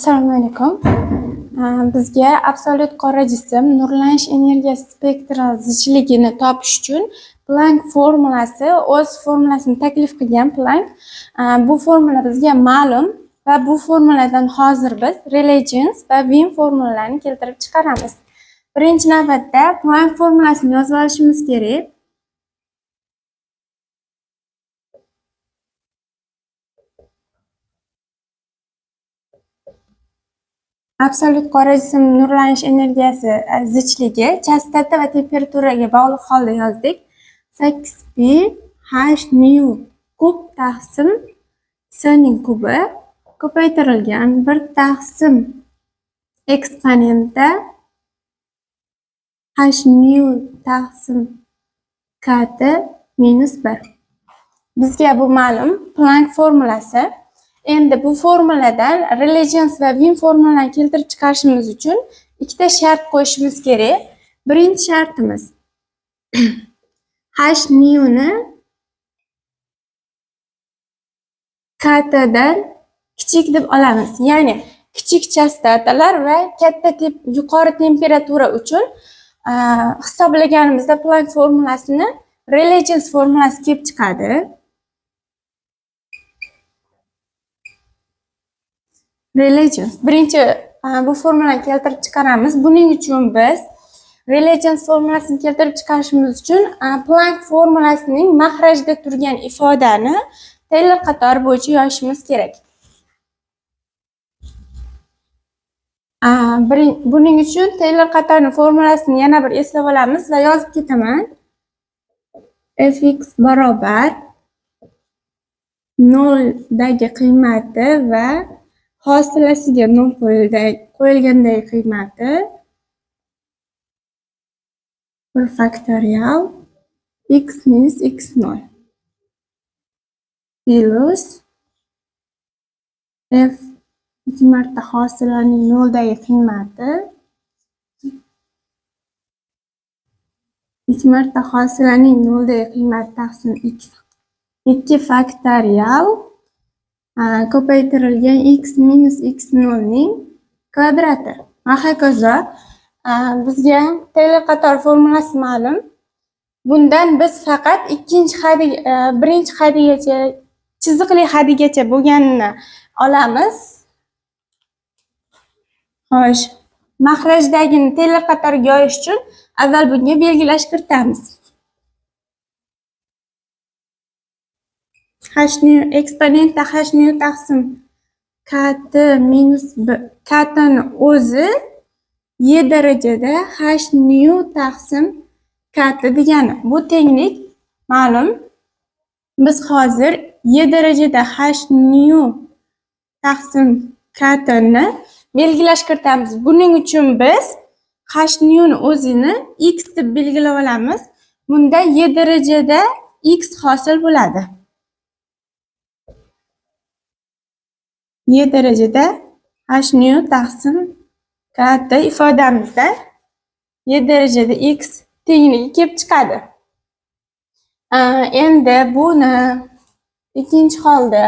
Assalomu alaykum. Bizga absolyut qora jism nurlanish energiyasi spektral zichligini topish uchun Planck formulasi o'z formulasini taklif qilgan Planck. Bu formula bizga ma'lum va bu formuladan hozir biz Rayleigh va Wien formulalarini keltirib chiqaramiz. Birinchi navbatda Planck formulasini yozib olishimiz kerak. Absolyut qora jism nurlanish energiyasi zichligi chastota va temperaturaga bog'liq holda yozdik. 8pi h nu kub taqsim s ning kubi ko'paytirilgan 1 taqsim eksponenti h nu taqsim kt minus 1. Bizga bu ma'lum Planck formulasi. Endi bu formuladan Rayleigh va Wien formulalarini keltirib chiqarishimiz uchun ikkita shart qo'yishimiz kerak. Birinchi shartimiz h nu ni kt dan kichik deb olamiz. Ya'ni kichik chastotalar va katta yuqori temperatura uchun hisoblaganimizda Planck formulasini Rayleigh formulasi kelib chiqadi. Rayleigh birinchi bu formulani keltirib chiqaramiz. Buning uchun biz Rayleigh formulasini keltirib chiqarishimiz uchun Planck formulasining mahrajda turgan ifodani Taylor qatori bo'yicha yozishimiz kerak. Buning uchun Taylor qatorining formulasini yana bir eslab olamiz va yozib ketaman. Fx barobar 0 dagi qiymati va hosilasiga 0 qo'yilgandagi qiymati 1 faktorial x minus x0 plus f 2 marta hosilaning 0 dagi qiymati 2 marta hosilaning 0 dagi qiymati taqsim x 2 faktorial ko'paytirilgan x minus x0 ning kvadrati. Va hokazo. Bizga Taylor qator formulasi ma'lum. Bundan biz faqat birinchi hadigacha chiziqli hadigacha bo'lganini olamiz. Xo'sh, mahrajdagini Taylor qatoriga yoyish uchun avval bunga belgilash kiritamiz. h nu eksponenti h nu taqsim kt minus 1 kt ni o'zi y darajada h nu taqsim kt degani. Bu tenglik ma'lum. Biz hozir y darajada h nu taqsim kt ni belgilash kiritamiz. Buning uchun biz h nu ni o'zini x deb belgilab olamiz. Bunda y darajada x hosil bo'ladi. Y darajada h nu taqsim kt ifodamizda y darajada x tengligi kelib chiqadi. Endi buni ikkinchi holda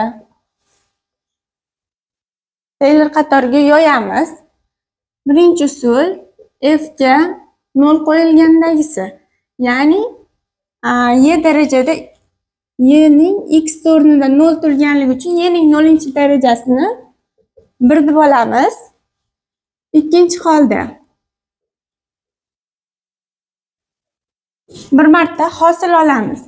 Taylor qatoriga yoyamiz. Birinchi usul f ga 0 qo'yilgandagisi. Ya'ni y darajada y ning x o'rnida 0 turganligi uchun y ning 0 darajasini 1 deb olamiz. Ikkinchi holda bir marta hosil olamiz.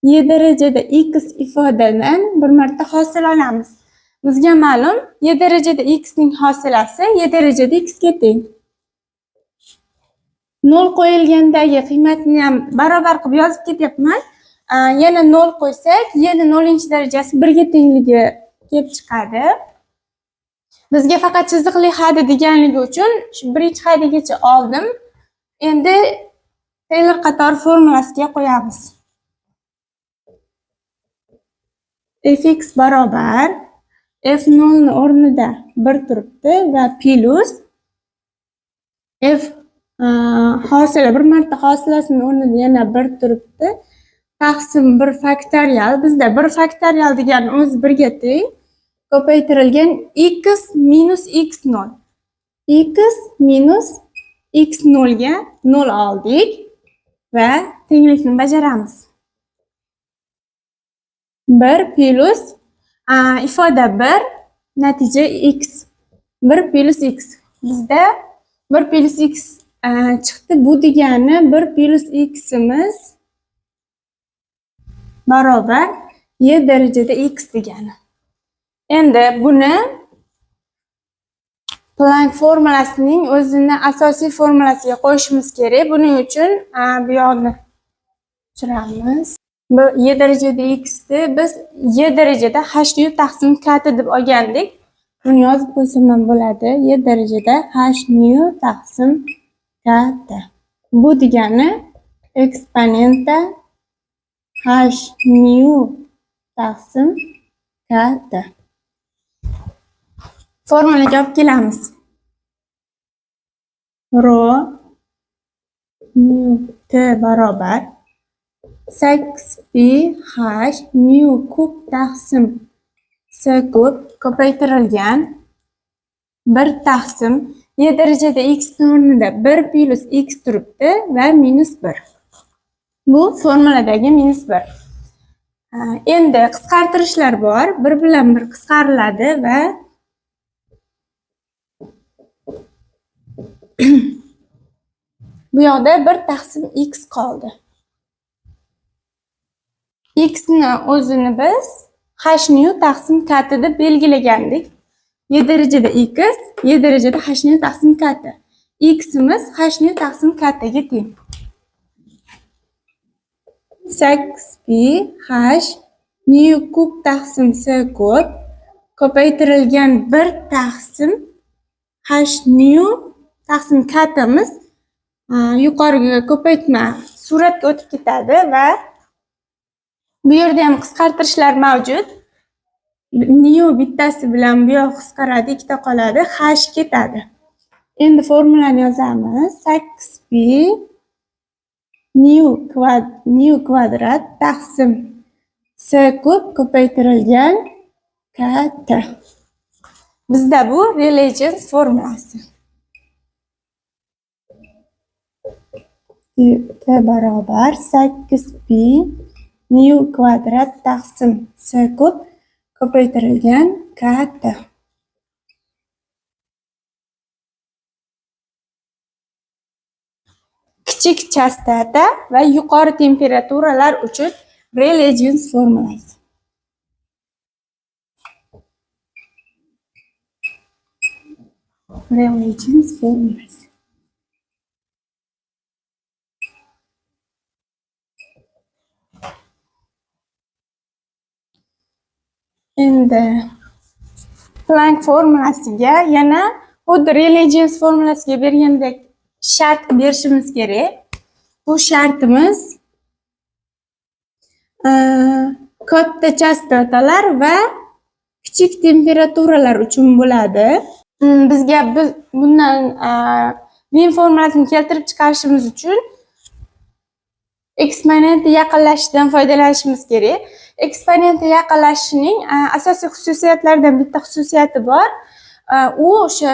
Y darajada x ifodadan bir marta hosil olamiz. Bizga ma'lum y darajada x ning hosilasi y darajada x ga teng. 0 qo'yilgandagi qiymatni ham barobar qilib yozib ketyapman. Yana 0 qo'ysak, y ning 0 darajasi 1 ga tengligi kelib chiqadi. Bizga faqat chiziqli hadi deganligi uchun birinchi hadigacha oldim. Endi Taylor qatori formulasiga qo'yamiz. Fx barobar f0 ni o'rnida 1 turibdi va plus f hosila bir marta hosilasining o'rnida yana 1 turibdi. Taqsim 1 faktorial. Bizda 1 faktorial degani o'zi 1 ga teng. ko'paytirilgan x minus x0. X minus x0 ga 0 oldik va tenglikni bajaramiz. 1 plus ifoda 1, natija x. 1 plus x. Bizda 1 plus x chiqdi. Bu degani 1 plus x'imiz barobar y darajada x degani. Endi buni Planck formulasining o'zini asosiy formulasiga qo'yishimiz kerak. Buning uchun bu yoqni tushiramiz. Bu y darajada x ni biz y darajada h nu taqsim k deb olgandik. Buni yozib qo'ysam ham bo'ladi. Y darajada h nu taqsim k. Bu degani eksponenta h nu taqsim k. Formulaga olib kelamiz. Rho nu t barobar 8ph nu kub taqsim s kub ko'paytirilgan 1 taqsim y darajada x o'rnida 1 plus x turibdi va minus 1. Bu formuladagi minus 1. Endi qisqartirishlar bor. Bir bilan bir qisqariladi va bu yoqda 1 taqsim x qoldi. X ni o'zini biz h nu taqsim k deb belgilagandik. Y darajada x, y darajada h nu taqsim k. X imiz h nu taqsim k ga teng. 8ph nu kub taqsim s kub ko'paytirilgan 1 taqsim h nu taqsim k imiz yuqoriga ko'paytma suratga o'tib ketadi va bu yerda ham qisqartirishlar mavjud. Nu bittasi bilan bu yoq qisqaradi, ikkita qoladi, h ketadi. Endi formulani yozamiz. 8p nu kvadrat taqsim s kub ko'paytirilgan k. Bizda bu Rayleigh formulasi. T barobar 8p nu kvadrat taqsim s kub ko'paytirilgan k. Kichik chastota va yuqori temperaturalar uchun Rayleigh formulasi. Rayleigh formulasi. Endi Planck formulasiga yana xuddi Rayleigh formulasiga bergandek shart berishimiz kerak. Bu shartimiz katta chastotalar va kichik temperaturalar uchun bo'ladi. Bizga bundan Wien formulasini keltirib chiqarishimiz uchun eksponentga yaqinlashishdan foydalanishimiz kerak. Eksponentga yaqinlashishining asosiy xususiyatlaridan bitta xususiyati bor. U o'sha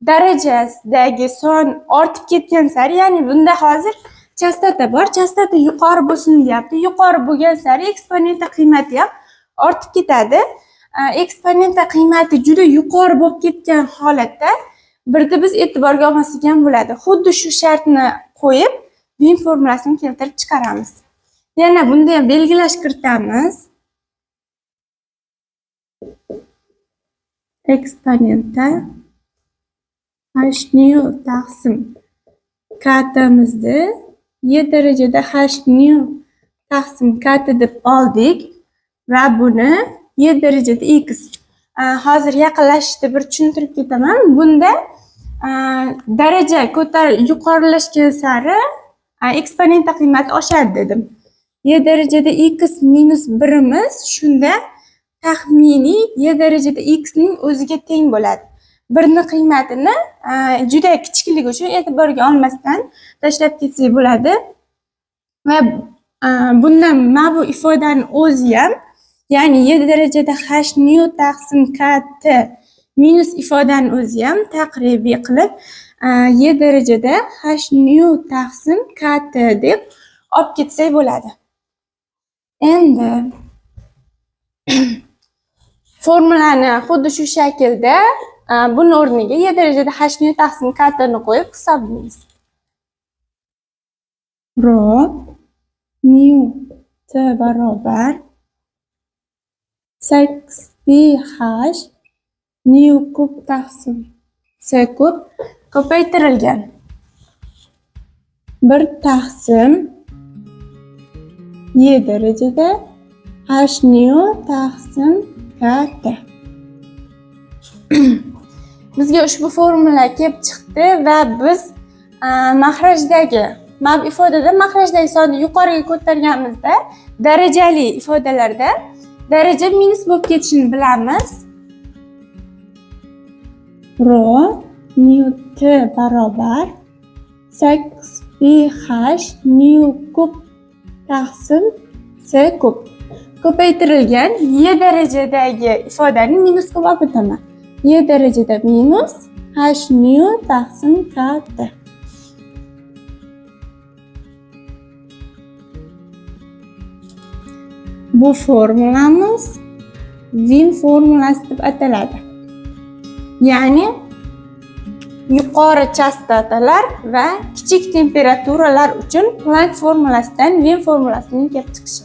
darajasidagi son ortib ketgan sari, ya'ni bunda hozir chastota bor. Chastota yuqori bo'lsin deyapti. Yuqori bo'lgan sari eksponenta qiymati ham ortib ketadi. Eksponenta qiymati juda yuqori bo'lib ketgan holatda birda biz e'tiborga olmasak ham bo'ladi. Xuddi shu shartni qo'yib Wien formulasini keltirib chiqaramiz. Yana bunda ham belgilash kiritamiz. Eksponenta h nu taqsim k mizni y darajada h nu taqsim k deb oldik va buni y darajada x. Hozir yaqinlashishda bir tushuntirib ketaman. Bunda daraja yuqorilashgan sari eksponenta qiymati oshadi dedim. Y darajada x minus 1imiz shunda taxminiy y darajada x ning o'ziga teng bo'ladi. Birni qiymatini juda kichikligi uchun e'tiborga olmasdan tashlab ketsak bo'ladi. Va bundan mana bu ifodaning o'zi ham Ya'ni 7 darajada h nu taqsim kt minus ifodani o'zi ham taqribiy qilib 7 darajada h nu taqsim kt deb olib ketsak bo'ladi. Endi formulani xuddi shu shaklda buni o'rniga 7 darajada h nu taqsim kt ni qo'yib hisoblaymiz. Rho nu t barobar 8ph nu kub taqsim s kub ko'paytirilgan 1 taqsim 7 darajada h nu taqsim kt. Bizga ushbu formula kelib chiqdi va biz maxrajdagi ifodada maxrajdagi sonni yuqoriga ko'targanimizda darajali ifodalarda daraja minus bo'lib ketishini bilamiz. Rho nu t barobar 8ph nu kub taqsim s kub ko'paytirilgan y darajadagi ifodani minusga olib o'taman. Y darajada minus h nu taqsim kt. Bu formulamiz Wien formulasi deb ataladi. Ya'ni yuqori chastotalar va kichik temperaturalar uchun Planck formulasidan Wien formulasining kelib chiqishi.